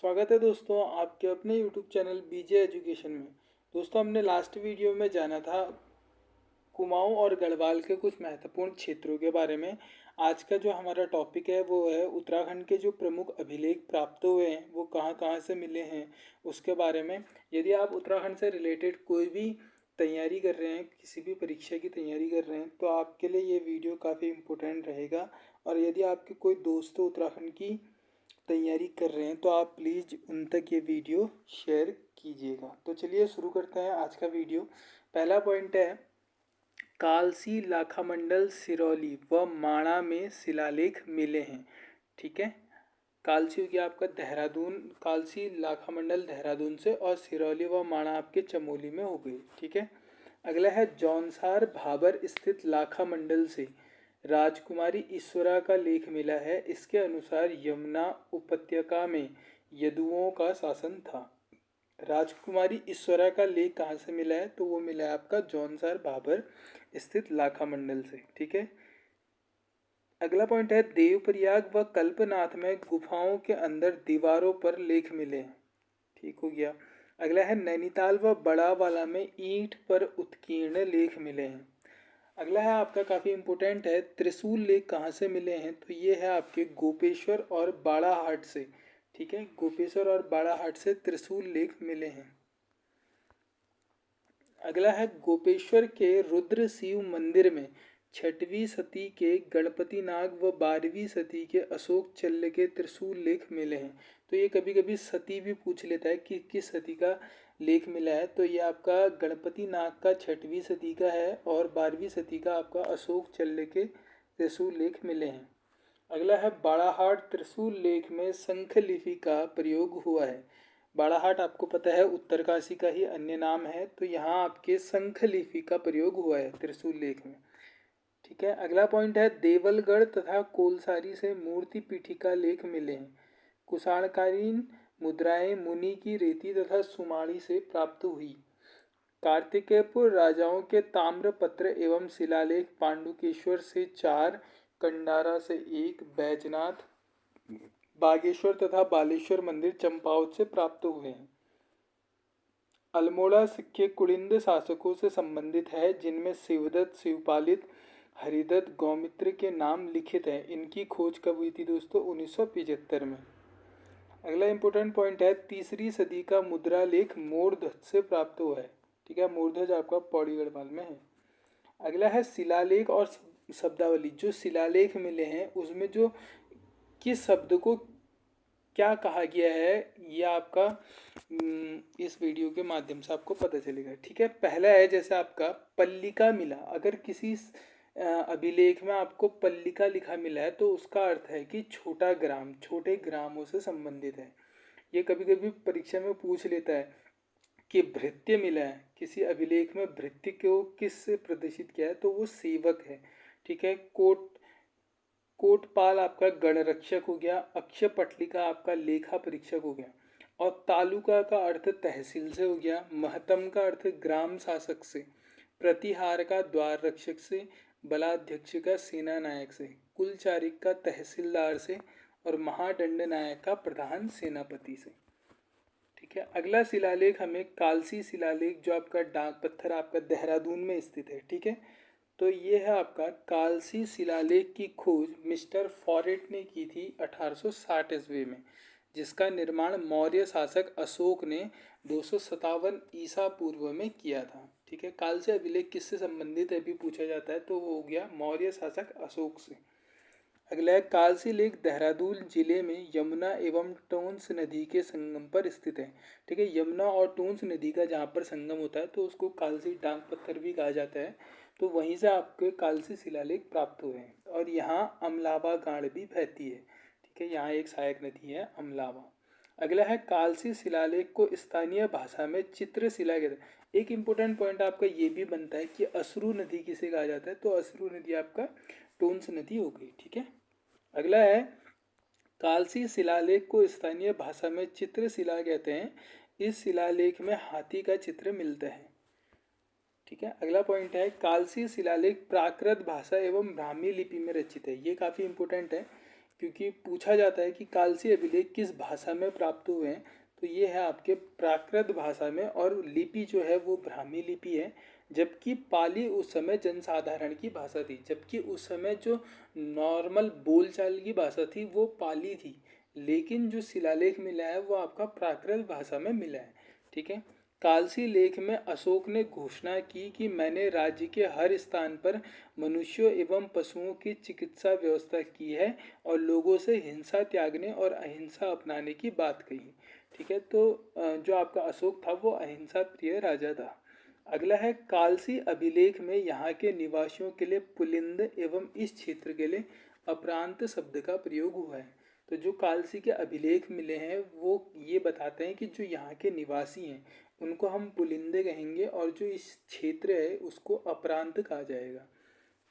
स्वागत है दोस्तों आपके अपने यूट्यूब चैनल बीजे एजुकेशन में। दोस्तों हमने लास्ट वीडियो में जाना था कुमाऊं और गढ़वाल के कुछ महत्वपूर्ण क्षेत्रों के बारे में। आज का जो हमारा टॉपिक है वो है उत्तराखंड के जो प्रमुख अभिलेख प्राप्त हुए हैं वो कहाँ कहाँ से मिले हैं उसके बारे में। यदि आप उत्तराखंड से रिलेटेड कोई भी तैयारी कर रहे हैं, किसी भी परीक्षा की तैयारी कर रहे हैं, तो आपके लिए ये वीडियो काफ़ी इम्पोर्टेंट रहेगा। और यदि आपके कोई दोस्त उत्तराखंड की तैयारी कर रहे हैं तो आप प्लीज़ उन तक ये वीडियो शेयर कीजिएगा। तो चलिए शुरू करते हैं आज का वीडियो। पहला पॉइंट है कालसी लाखामंडल सिरौली व माणा में शिलालेख मिले हैं। ठीक है, कालसी हो गया आपका देहरादून, कालसी लाखामंडल देहरादून से, और सिरौली व माणा आपके चमोली में हो गई। ठीक है, अगला है जौनसार भाबर स्थित लाखामंडल से राजकुमारी ईश्वरा का लेख मिला है। इसके अनुसार यमुना उपत्यका में यदुओं का शासन था। राजकुमारी ईश्वरा का लेख कहाँ से मिला है? तो वो मिला है आपका जौनसार भाबर स्थित लाखामंडल से। ठीक है, अगला पॉइंट है देवप्रयाग व कल्पनाथ में गुफाओं के अंदर दीवारों पर लेख मिले हैं। ठीक हो गया। अगला है नैनीताल व बड़ावाला में ईंट पर उत्कीर्ण लेख मिले हैं। अगला है आपका काफ़ी इम्पोर्टेंट है त्रिशूल लेख कहाँ से मिले हैं? तो ये है आपके गोपेश्वर और बाड़ाहाट से। ठीक है, गोपेश्वर और बाड़ाहाट से त्रिशूल लेख मिले हैं। अगला है गोपेश्वर के रुद्र शिव मंदिर में 6वीं सदी के गणपति नाग व 12वीं सदी के अशोक चल्ल के त्रिशूल लेख मिले हैं। तो ये कभी कभी सती भी पूछ लेता है कि किस सदी का लेख मिला है। तो ये आपका गणपति नाग का 6वीं सदी का है और 12वीं सदी का आपका अशोक चल्ल के त्रिशूल लेख मिले हैं। अगला है बाड़ाहाट त्रिशूल लेख में शंख लिपि का प्रयोग हुआ है। बाड़ाहाट आपको पता है उत्तरकाशी का ही अन्य नाम है, तो यहाँ आपके शंख लिपि का प्रयोग हुआ है त्रिशूल लेख में। ठीक है, अगला पॉइंट है देवलगढ़ तथा कोलसारी से मूर्ति पीठिका लेख मिले हैं। कुषाणकालीन मुद्राएं मुनि की रेती तथा सुमाड़ी से प्राप्त हुई। कार्तिकेयपुर राजाओं के ताम्रपत्र एवं शिलालेख पांडुकेश्वर से 4, कंडारा से 1, बैजनाथ, बागेश्वर तथा बालेश्वर मंदिर चंपावत से प्राप्त हुए हैं। अल्मोड़ा सिक्के कुलिंद शासकों से संबंधित है जिनमें शिवदत्त, शिवपालित, हरिदत्त, गौमित्र के नाम लिखित हैं। इनकी खोज कब हुई थी दोस्तों? 1975 में। अगला इंपॉर्टेंट पॉइंट है 3री सदी का मुद्रा लेख मोरध्वज से प्राप्त हुआ है। ठीक है, मोरध्वज आपका पौड़ी गढ़वाल में है। अगला है शिलालेख और शब्दावली। जो शिलालेख मिले हैं उसमें जो किस शब्द को क्या कहा गया है ये आपका इस वीडियो के माध्यम से आपको पता चलेगा। ठीक है, पहला है जैसे आपका पल्लिका मिला। अगर किसी अभिलेख में आपको पल्लिका लिखा मिला है तो उसका अर्थ है कि छोटा ग्राम, छोटे ग्रामों से संबंधित है। ये कभी कभी परीक्षा में पूछ लेता है कि भृत्य मिला है, किसी अभिलेख में भृत्य को किस से प्रदर्शित किया है? तो वो सेवक है। ठीक है, कोटपाल आपका गणरक्षक हो गया, अक्षय पटलिका आपका लेखा परीक्षक हो गया, और तालुका का अर्थ तहसील से हो गया, महतम का अर्थ ग्राम शासक से, प्रतिहार का द्वार रक्षक से, बलाध्यक्ष का सेना नायक से, कुलचारिक का तहसीलदार से, और महादंड नायक का प्रधान सेनापति से। ठीक है, अगला शिलालेख हमें कालसी शिलालेख जो आपका डाक पत्थर आपका देहरादून में स्थित है। ठीक है, तो ये है आपका कालसी शिलालेख की खोज मिस्टर फॉरेट ने की थी 1860 ईस्वी में, जिसका निर्माण मौर्य शासक अशोक ने 257 ईसा पूर्व में किया था। ठीक है, कालसी अभिलेख किससे संबंधित है भी पूछा जाता है तो वो हो गया मौर्य शासक अशोक से। अगला है कालसी लेक देहरादून जिले में यमुना एवं टोंस नदी के संगम पर स्थित है। ठीक है, यमुना और टोंस नदी का जहाँ पर संगम होता है तो उसको कालसी डाक पत्थर भी कहा जाता है। तो वहीं से आपके कालसी शिलालेख प्राप्त हुए हैं। और यहाँ अमलावा गाड़ भी बहती है। ठीक है, यहाँ एक सहायक नदी है अमलावा। अगला है कालसी शिलालेख को स्थानीय भाषा में चित्रशिला कहते हैं। एक इम्पोर्टेंट पॉइंट आपका ये भी बनता है कि अश्रु नदी किसे कहा जाता है? तो अश्रु नदी आपका टोंस नदी हो गई। ठीक है, अगला है कालसी शिलालेख को स्थानीय भाषा में चित्रशिला कहते हैं। इस शिलालेख में हाथी का चित्र मिलता है। ठीक है, अगला पॉइंट है कालसी शिलालेख प्राकृत भाषा एवं ब्राह्मी लिपि में रचित है। ये काफ़ी इंपॉर्टेंट है क्योंकि पूछा जाता है कि कालसी अभिलेख किस भाषा में प्राप्त हुए हैं, तो ये है आपके प्राकृत भाषा में, और लिपि जो है वो ब्राह्मी लिपि है। जबकि पाली उस समय जनसाधारण की भाषा थी, जबकि उस समय जो नॉर्मल बोलचाल की भाषा थी वो पाली थी, लेकिन जो शिलालेख मिला है वो आपका प्राकृत भाषा में मिला है। ठीक है। कालसी लेख में अशोक ने घोषणा की कि मैंने राज्य के हर स्थान पर मनुष्यों एवं पशुओं की चिकित्सा व्यवस्था की है और लोगों से हिंसा त्यागने और अहिंसा अपनाने की बात कही। ठीक है। तो जो आपका अशोक था वो अहिंसा प्रिय राजा था। अगला है कालसी अभिलेख में यहाँ के निवासियों के लिए पुलिंद एवं इस क्षेत्र के लिए अपरांत शब्द का प्रयोग हुआ है। तो जो कालसी के अभिलेख मिले हैं वो ये बताते हैं कि जो यहाँ के निवासी हैं उनको हम पुलिंदे कहेंगे और जो इस क्षेत्र है उसको अपरांत कहा जाएगा।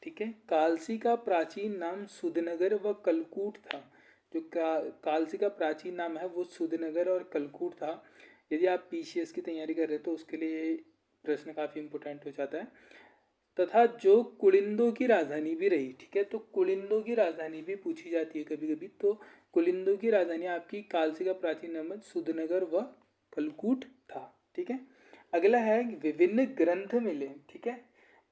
ठीक है। कालसी का प्राचीन नाम सुधनगर व कलकूट था। जो कालसी का प्राचीन नाम है वो सुधनगर और कलकूट था। यदि आप पीसीएस की तैयारी कर रहे हो तो उसके लिए प्रश्न काफ़ी इम्पोर्टेंट हो जाता है। तथा जो कुलिंदों की राजधानी भी रही। ठीक है। तो कुलिंदों की राजधानी भी पूछी जाती है कभी कभी। तो कुलिंदों की राजधानी आपकी कालसी का प्राचीन नाम सुधनगर व कलकूट था। ठीक है। अगला है विभिन्न ग्रंथ मिले। ठीक है।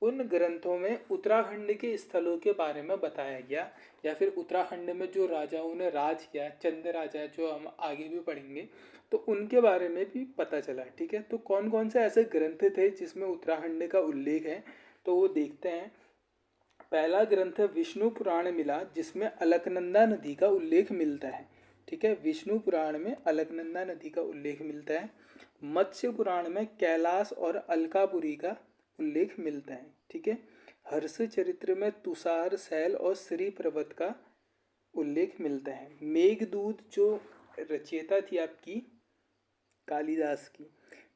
उन ग्रंथों में उत्तराखंड के स्थलों के बारे में बताया गया, या फिर उत्तराखंड में जो राजाओं ने राज किया, चंद राजा जो हम आगे भी पढ़ेंगे, तो उनके बारे में भी पता चला। ठीक है। तो कौन कौन से ऐसे ग्रंथ थे जिसमें उत्तराखंड का उल्लेख है, तो वो देखते हैं। पहला ग्रंथ विष्णु पुराण मिला जिसमें अलकनंदा नदी का उल्लेख मिलता है। ठीक है। विष्णु पुराण में अलकनंदा नदी का उल्लेख मिलता है। मत्स्य पुराण में कैलाश और अलकापुरी का उल्लेख मिलता है। ठीक है। हर्ष चरित्र में तुषार शैल और श्री पर्वत का उल्लेख मिलता है। मेघदूत जो रचयिता थी आपकी कालिदास की,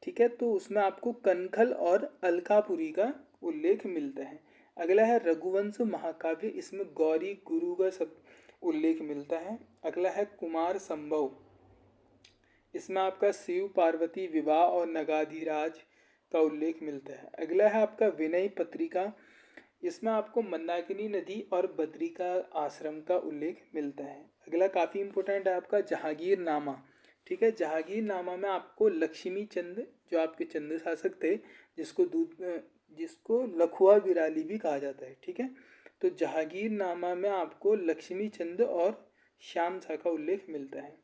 ठीक है, तो उसमें आपको कनखल और अलकापुरी का उल्लेख मिलता है। अगला है रघुवंश महाकाव्य, इसमें गौरी गुरु का सब उल्लेख मिलता है। अगला है कुमार संभव, इसमें आपका शिव पार्वती विवाह और नगाधिराज का उल्लेख मिलता है। अगला है आपका विनय पत्रिका, इसमें आपको मंदाकिनी नदी और बद्री का आश्रम का उल्लेख मिलता है। अगला काफ़ी इंपॉर्टेंट है आपका जहांगीर नामा। ठीक है। जहांगीर नामा में आपको लक्ष्मी चंद जो आपके चंद शासक थे, जिसको लखुआ बिराली भी कहा जाता है। ठीक है। तो जहांगीर नामा में आपको लक्ष्मी चंद और श्याम शाह का उल्लेख मिलता है।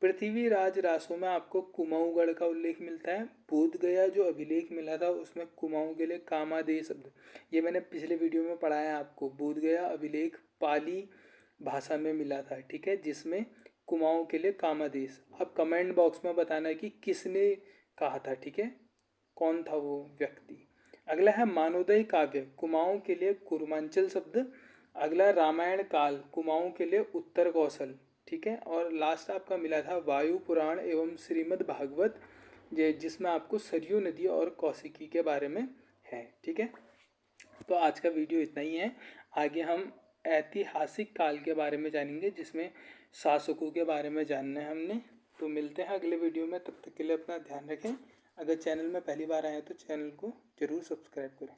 पृथ्वीराज रासों में आपको कुमाऊँगढ़ का उल्लेख मिलता है। बोध गया जो अभिलेख मिला था उसमें कुमाऊँ के लिए कामादेह शब्द, ये मैंने पिछले वीडियो में पढ़ाया आपको। बोध गया अभिलेख पाली भाषा में मिला था। ठीक है। जिसमें कुमाऊँ के लिए कामादेश। अब कमेंट बॉक्स में बताना है कि किसने कहा था। ठीक है। कौन था वो व्यक्ति। अगला है मानोदय काव्य, कुमाऊँ के लिए कुर्मांचल शब्द। अगला रामायण काल, कुमाऊँ के लिए उत्तर कौशल। ठीक है। और लास्ट आपका मिला था वायु पुराण एवं श्रीमद् भागवत, जिसमें आपको सरयू नदी और कौशिकी के बारे में है। ठीक है। तो आज का वीडियो इतना ही है। आगे हम ऐतिहासिक काल के बारे में जानेंगे, जिसमें शासकों के बारे में जानना है हमने। तो मिलते हैं अगले वीडियो में, तब तक के लिए अपना ध्यान रखें। अगर चैनल में पहली बार आए तो चैनल को ज़रूर सब्सक्राइब करें।